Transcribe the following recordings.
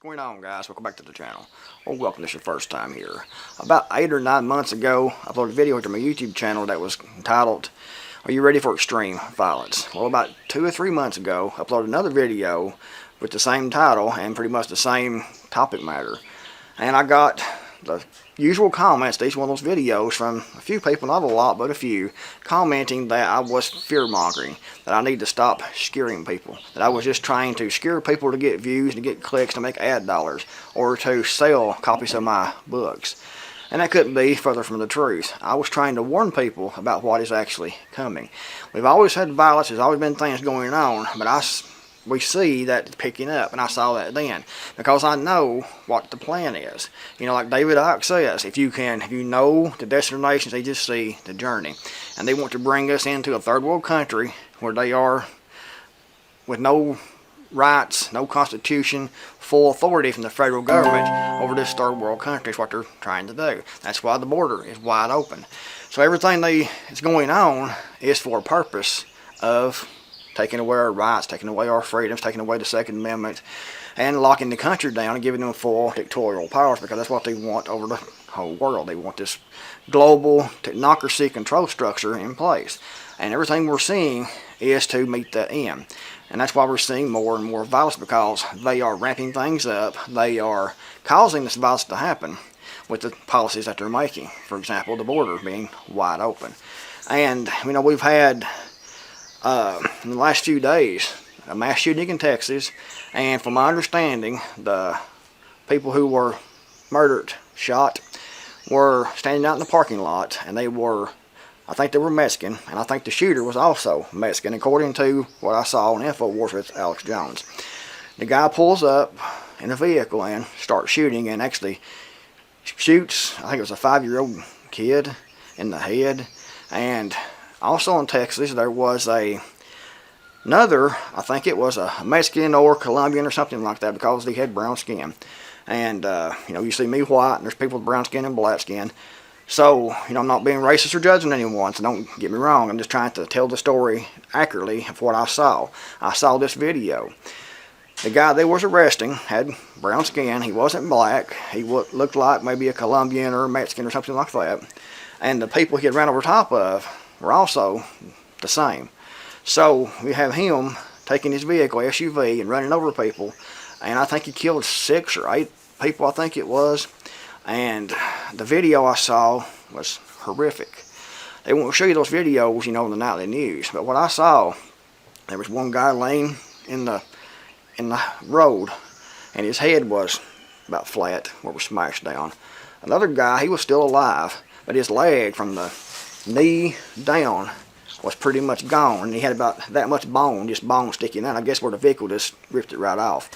going on, guys? Welcome back to the channel, or welcome if it's your first time here. About 8 or 9 months ago, I uploaded a video to my YouTube channel that was entitled, "Are you ready for extreme violence?" Well, about 2 or 3 months ago, I uploaded another video with the same title and pretty much the same topic matter. And I got the usual comments to each one of those videos from a few people, not a lot, but a few, commenting that I was fear-mongering, that I need to stop scaring people, that I was just trying to scare people to get views, to get clicks, to make ad dollars, or to sell copies of my books. And that couldn't be further from the truth. I was trying to warn people about what is actually coming. We've always had violence, there's always been things going on, but we see that it's picking up, and I saw that then because I know what the plan is. You know, like David Icke says, if you know the destinations, they just see the journey. And they want to bring us into a third world country where they are with no rights, no constitution, full authority from the federal government over this third world country is what they're trying to do. That's why the border is wide open. So everything that's going on is for a purpose of taking away our rights, taking away our freedoms, taking away the Second Amendment, and locking the country down and giving them full dictatorial powers, because that's what they want over the whole world. They want this global technocracy control structure in place. And everything we're seeing is to meet that end. And that's why we're seeing more and more violence, because they are ramping things up. They are causing this violence to happen with the policies that they're making. For example, the border being wide open. And, you know, we've had in the last few days a mass shooting in Texas, and from my understanding, the people who were murdered, shot, were standing out in the parking lot, and I think they were Mexican, and I think the shooter was also Mexican, according to what I saw on InfoWars with Alex Jones. The guy pulls up in a vehicle and starts shooting, and actually shoots, I think it was a 5-year-old kid in the head. And also in Texas, there was another, I think it was a Mexican or Colombian or something like that, because he had brown skin. And, you know, you see me white, and there's people with brown skin and black skin. So, you know, I'm not being racist or judging anyone, so don't get me wrong. I'm just trying to tell the story accurately of what I saw. I saw this video. The guy they was arresting had brown skin. He wasn't black. He looked like maybe a Colombian or a Mexican or something like that. And the people he had ran over top of were also the same. So we have him taking his vehicle, SUV, and running over people. And I think he killed 6 or 8 people, I think it was. And the video I saw was horrific. They won't show you those videos, you know, in the nightly news. But what I saw, there was one guy laying in the road, and his head was about flat, where it was smashed down. Another guy, he was still alive, but his leg from the knee down was pretty much gone, and he had about that much bone, just bone sticking out. I guess where the vehicle just ripped it right off.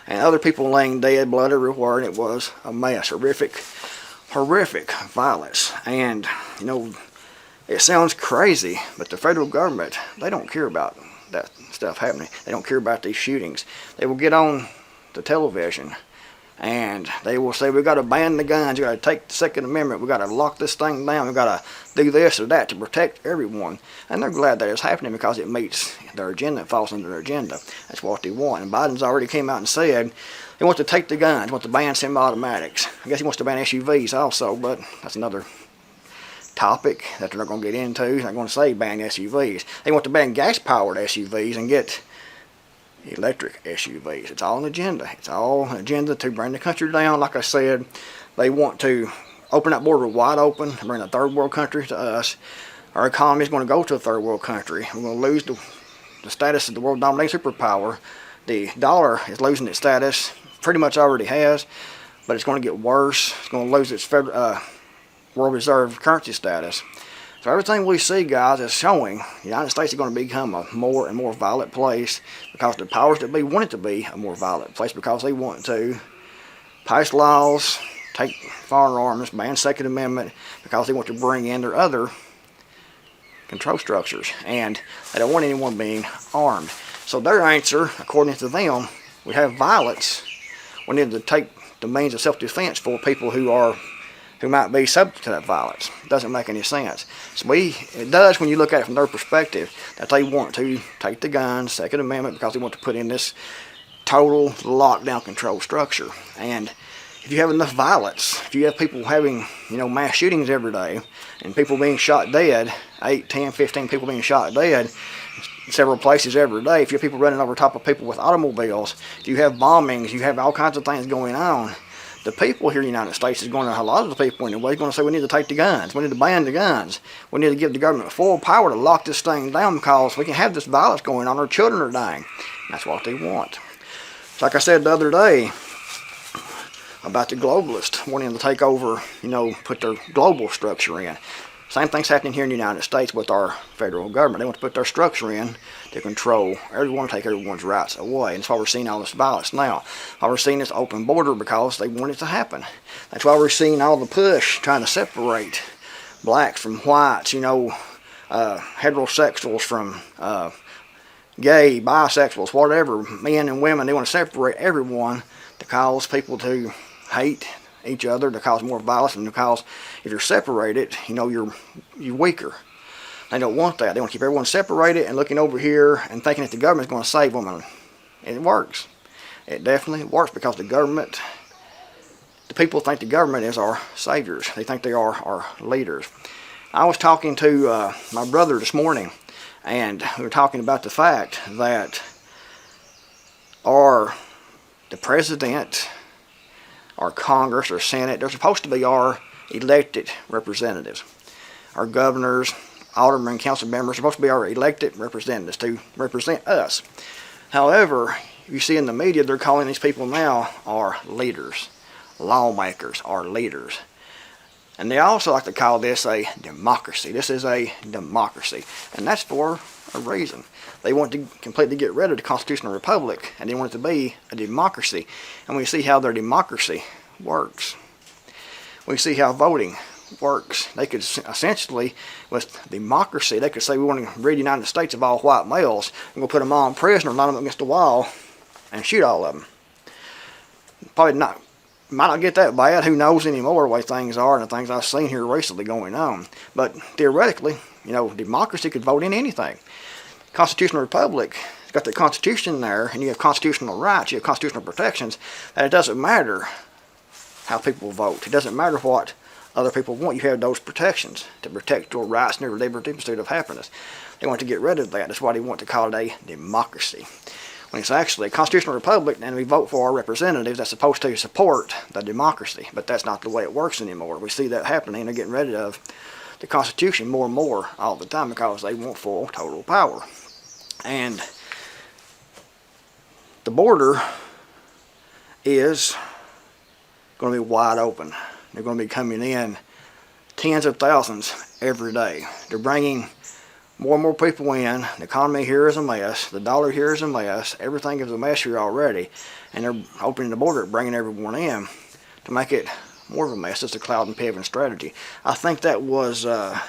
And other people laying dead, blood everywhere, and it was a mess. Horrific violence. And, you know, it sounds crazy, but the federal government, they don't care about that stuff happening. They don't care about these shootings. They will get on the television and they will say, we've got to ban the guns, we've got to take the Second Amendment, we've got to lock this thing down, we've got to do this or that to protect everyone. And they're glad that it's happening because it meets their agenda, it falls under their agenda. That's what they want. And Biden's already came out and said he wants to take the guns, he wants to ban semi-automatics. I guess he wants to ban SUVs also, but that's another topic that they're not going to get into. They're not going to say ban SUVs. They want to ban gas-powered SUVs and get electric SUVs. It's all an agenda. It's all an agenda to bring the country down. Like I said, they want to open that border wide open and bring a third world country to us. Our economy is going to go to a third world country. We're going to lose the status of the world dominating superpower. The dollar is losing its status. Pretty much already has, but it's going to get worse. It's going to lose its World Reserve currency status. So everything we see, guys, is showing the United States is going to become a more and more violent place, because the powers that be want it to be a more violent place, because they want to pass laws, take firearms, ban Second Amendment, because they want to bring in their other control structures, and they don't want anyone being armed. So their answer, according to them, we have violence. We need to take the means of self-defense for people who might be subject to that violence. It doesn't make any sense. So it does when you look at it from their perspective, that they want to take the guns, Second Amendment, because they want to put in this total lockdown control structure. And if you have enough violence, if you have people having, mass shootings every day, and people being shot dead, 8, 10, 15 people being shot dead in several places every day, if you have people running over top of people with automobiles, if you have bombings, you have all kinds of things going on, the people here in the United States is going to, a lot of the people anyway, going to say we need to take the guns, we need to ban the guns, we need to give the government full power to lock this thing down because we can have this violence going on, our children are dying. That's what they want. So like I said the other day about the globalists wanting to take over, put their global structure in. Same thing's happening here in the United States with our federal government. They want to put their structure in to control everyone, take everyone's rights away. And that's why we're seeing all this violence now. Why we're seeing this open border, because they want it to happen. That's why we're seeing all the push trying to separate blacks from whites, heterosexuals from gay, bisexuals, whatever, men and women. They want to separate everyone to cause people to hate each other, to cause more violence, and because if you're separated, you're weaker. They don't want that. They want to keep everyone separated and looking over here and thinking that the government's going to save them. And it works. It definitely works because the people think the government is our saviors. They think they are our leaders. I was talking to my brother this morning, and we were talking about the fact that the president, our Congress, or Senate, they're supposed to be our elected representatives. Our governors, aldermen, council members are supposed to be our elected representatives to represent us. However, you see in the media, they're calling these people now our leaders, lawmakers, our leaders. And they also like to call this a democracy. This is a democracy. And that's for a reason. They want to completely get rid of the constitutional republic, and they want it to be a democracy. And we see how their democracy works. We see how voting works. They could essentially, with democracy, they could say we want to rid the United States of all white males, and we'll put them all in prison or line them up against the wall and shoot all of them. Probably not. Might not get that bad. Who knows anymore the way things are and the things I've seen here recently going on. But theoretically, democracy could vote in anything. Constitutional republic, it's got the Constitution there, and you have constitutional rights, you have constitutional protections, that it doesn't matter how people vote. It doesn't matter what other people want. You have those protections to protect your rights and your liberty, pursuit of happiness. They want to get rid of that. That's why they want to call it a democracy. When it's actually a constitutional republic, and we vote for our representatives that's supposed to support the democracy. But that's not the way it works anymore. We see that happening. They're getting rid of the Constitution more and more all the time because they want full, total power. And the border is going to be wide open. They're going to be coming in tens of thousands every day. They're bringing more and more people in. The economy here is a mess. The dollar here is a mess. Everything is a mess here already. And they're opening the border, bringing everyone in to make it more of a mess. It's a cloud and paving strategy. I think that was a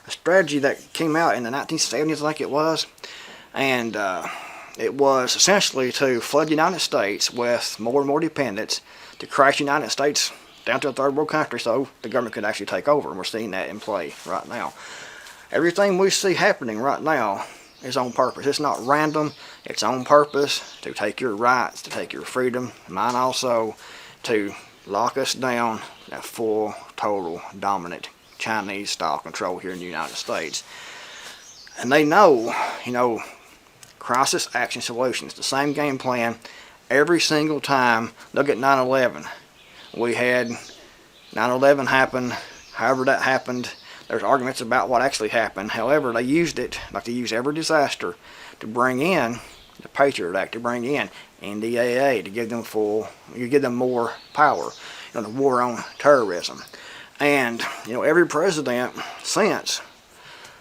strategy that came out in the 1970s, I think it was. And it was essentially to flood the United States with more and more dependents, to crash the United States down to a third world country so the government could actually take over. And we're seeing that in play right now. Everything we see happening right now is on purpose. It's not random. It's on purpose to take your rights, to take your freedom, mine also, to lock us down at full, total, dominant Chinese-style control here in the United States. And they know, crisis action solutions, the same game plan every single time. Look at 9/11. We had 9/11 happen, however that happened. There's arguments about what actually happened. However, they used it, like they use every disaster, to bring in the Patriot Act, to bring in NDAA, to give them more power, the war on terrorism. And, every president since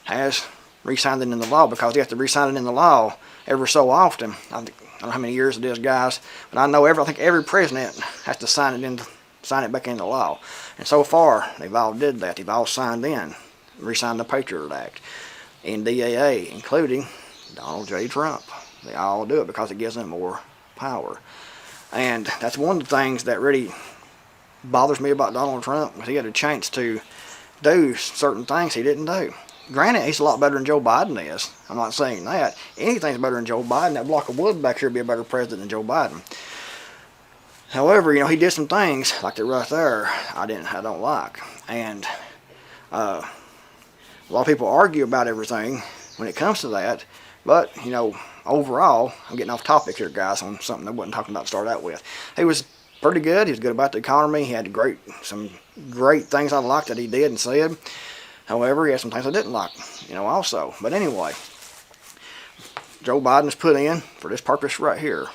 has re-signed it in the law, because you have to re-sign it in the law every so often. I don't know how many years it is, guys, but I think every president has to sign it back into law. And so far, they've all did that. They've all signed in, re-signed the Patriot Act, NDAA, including Donald J. Trump. They all do it because it gives them more power. And that's one of the things that really bothers me about Donald Trump, was he had a chance to do certain things he didn't do. granted, he's a lot better than Joe Biden is. I'm not saying that. Anything's better than Joe Biden. That block of wood back here would be a better president than Joe Biden. However, you know, he did some things like that right there I don't like. And a lot of people argue about everything when it comes to that. But, you know, overall, I'm getting off topic here, guys, on something I wasn't talking about to start out with. He was pretty good. He was good about the economy. He had some great things I liked that he did and said. However, he had some things I didn't like, you know, also. But anyway, Joe Biden is put in for this purpose right here,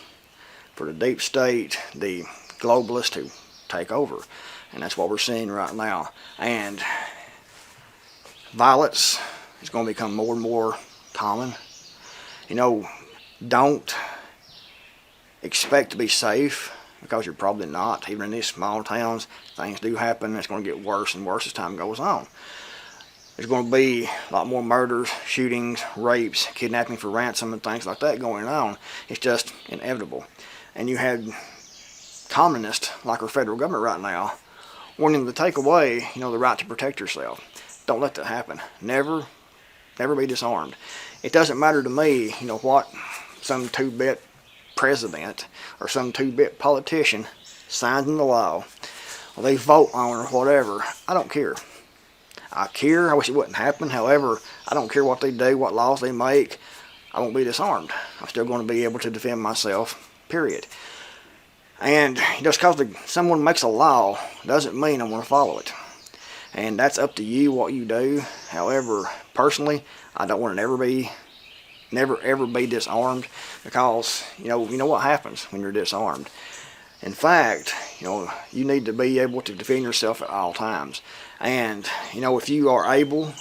for the deep state, the globalists to take over. And that's what we're seeing right now. And violence is going to become more and more common. You know, don't expect to be safe, because you're probably not. Even in these small towns, things do happen. It's going to get worse and worse as time goes on. There's going to be a lot more murders, shootings, rapes, kidnapping for ransom, and things like that going on. It's just inevitable. And you had communists like our federal government right now wanting to take away, you know, the right to protect yourself. Don't let that happen. Never be disarmed. It doesn't matter to me, you know, what some two-bit president or some two-bit politician signs into law, or they vote on, or whatever. I don't care. I care. I wish it wouldn't happen. However, I don't care what they do, what laws they make. I won't be disarmed. I'm still going to be able to defend myself, period. And just because someone makes a law doesn't mean I'm going to follow it. And that's up to you what you do. However, personally, I don't want to never ever be disarmed, because you know what happens when you're disarmed. In fact, you know, you need to be able to defend yourself at all times. And you know, if you are able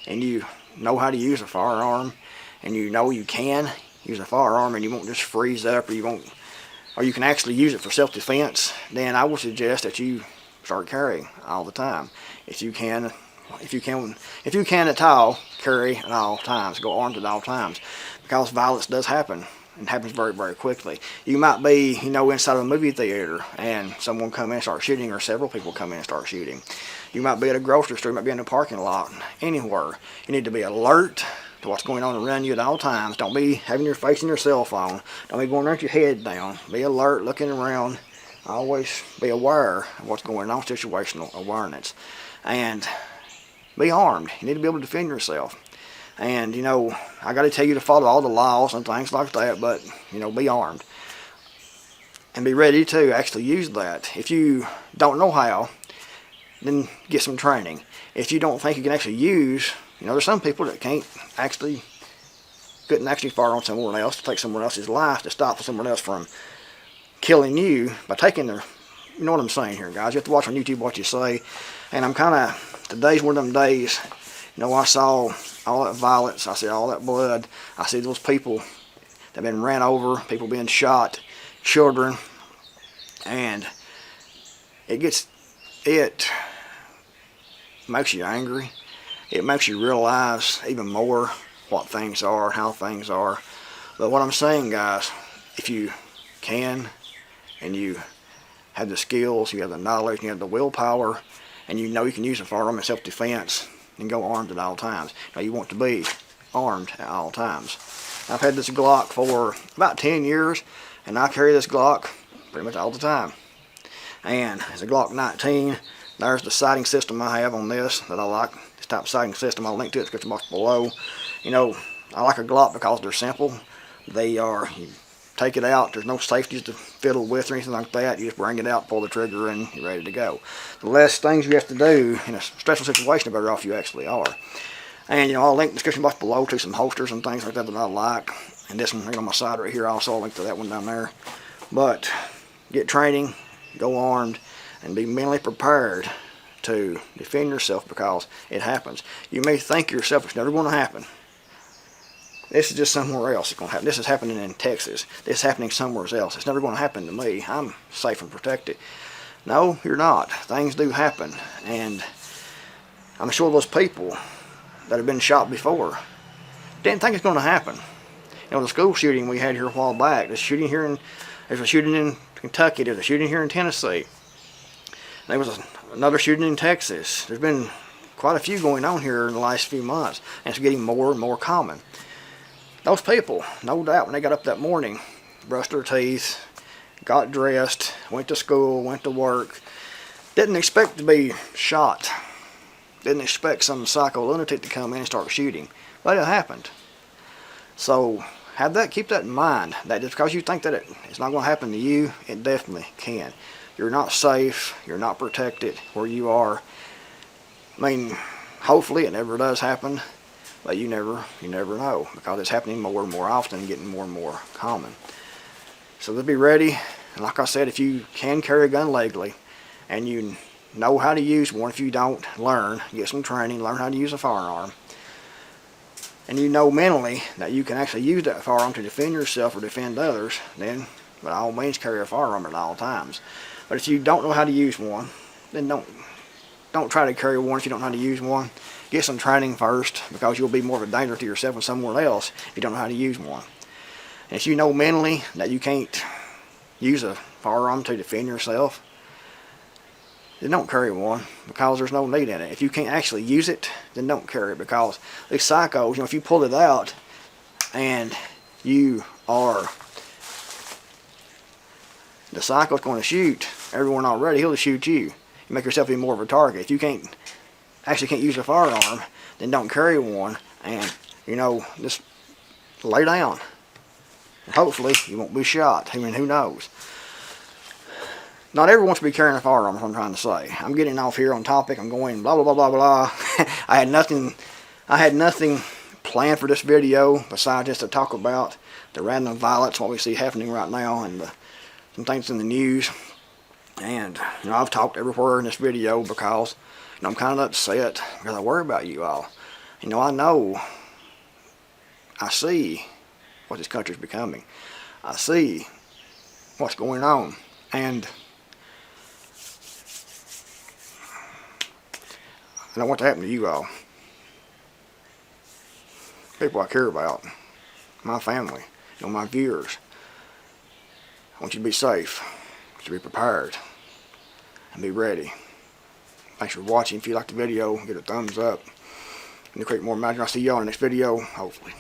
and you know how to use a firearm, and you know you can use a firearm, and you won't just freeze up, or you can actually use it for self-defense, then I would suggest that you start carrying all the time. If you can at all, carry at all times. Go armed at all times, because violence does happen. It happens very, very quickly. You might be, you know, inside of a movie theater, and someone come in and start shooting, or several people come in and start shooting. You might be at a grocery store. You might be in a parking lot. Anywhere. You need to be alert to what's going on around you at all times. Don't be having your face in your cell phone. Don't be going around with your head down. Be alert, looking around. Always be aware of what's going on, situational awareness. And be armed. You need to be able to defend yourself. And, you know, I got to tell you to follow all the laws and things like that, but, you know, be armed. And be ready to actually use that. If you don't know how, then get some training. If you don't think you can actually use, you know, there's some people that couldn't actually fire on someone else to take someone else's life, to stop someone else from killing you by taking their, you know what I'm saying here, guys. You have to watch on YouTube what you say. And I'm kind of, today's one of them days, you know, I saw all that violence, I see all that blood, I see those people that have been ran over, people being shot, children, and it makes you angry. It makes you realize even more what things are, how things are. But what I'm saying, guys, if you can, and you have the skills, you have the knowledge, you have the willpower, and you know you can use a firearm in self-defense, and go armed at all times. Now, you want to be armed at all times. I've had this Glock for about 10 years, and I carry this Glock pretty much all the time. And it's a Glock 19. There's the sighting system I have on this that I like. This type of sighting system, I'll link to it in the description box below. You know, I like a Glock because they're simple. They are, you take it out, there's no safeties to fiddle with or anything like that. You just bring it out, pull the trigger, and you're ready to go. The less things you have to do in a stressful situation, the better off you actually are. And, you know, I'll link in the description box below to some holsters and things like that that I like. And this one right on my side right here also, I'll link to that one down there. But get training, go armed, and be mentally prepared to defend yourself, because it happens. You may think yourself it's never going to happen. This is just somewhere else it's going to happen. This is happening in Texas. This is happening somewhere else. It's never going to happen to me. I'm safe and protected. No, you're not. Things do happen. And I'm sure those people that have been shot before didn't think it's going to happen. You know, the school shooting we had here a while back, there's a shooting in Kentucky, there's a shooting here in Tennessee. There was another shooting in Texas. There's been quite a few going on here in the last few months, and it's getting more and more common. Those people, no doubt, when they got up that morning, brushed their teeth, got dressed, went to school, went to work, didn't expect to be shot, didn't expect some psycho lunatic to come in and start shooting, but it happened. So keep that in mind, that just because you think that it's not going to happen to you, it definitely can. You're not safe, you're not protected where you are. I mean, hopefully it never does happen, but you never know, because it's happening more and more often and getting more and more common. So just be ready, and like I said, if you can carry a gun legally, and you know how to use one, if you don't, learn, get some training, learn how to use a firearm, and you know mentally that you can actually use that firearm to defend yourself or defend others, then by all means carry a firearm at all times. But if you don't know how to use one, then don't try to carry one if you don't know how to use one. Get some training first, because you'll be more of a danger to yourself and someone else if you don't know how to use one. And if you know mentally that you can't use a firearm to defend yourself, then don't carry one, because there's no need in it. If you can't actually use it, then don't carry it, because these psychos, if you pull it out and the psycho's going to shoot everyone already, he'll shoot you. You make yourself even more of a target. If you can't use a firearm, then don't carry one, and just lay down. And hopefully you won't be shot. I mean, who knows? Not everyone should be carrying a firearm, is what I'm trying to say. I'm getting off here on topic. I'm going blah, blah, blah, blah, blah. I had nothing planned for this video besides just to talk about the random violence, what we see happening right now, and some things in the news. And, I've talked everywhere in this video because, I'm kind of upset because I worry about you all. I see what this country's becoming. I see what's going on. And I don't want to happen to you all. People I care about. My family. My viewers. I want you to be safe. To be prepared. And be ready. Thanks for watching. If you liked the video, give it a thumbs up. And the Creekmore Mountain. I'll see y'all in the next video, hopefully.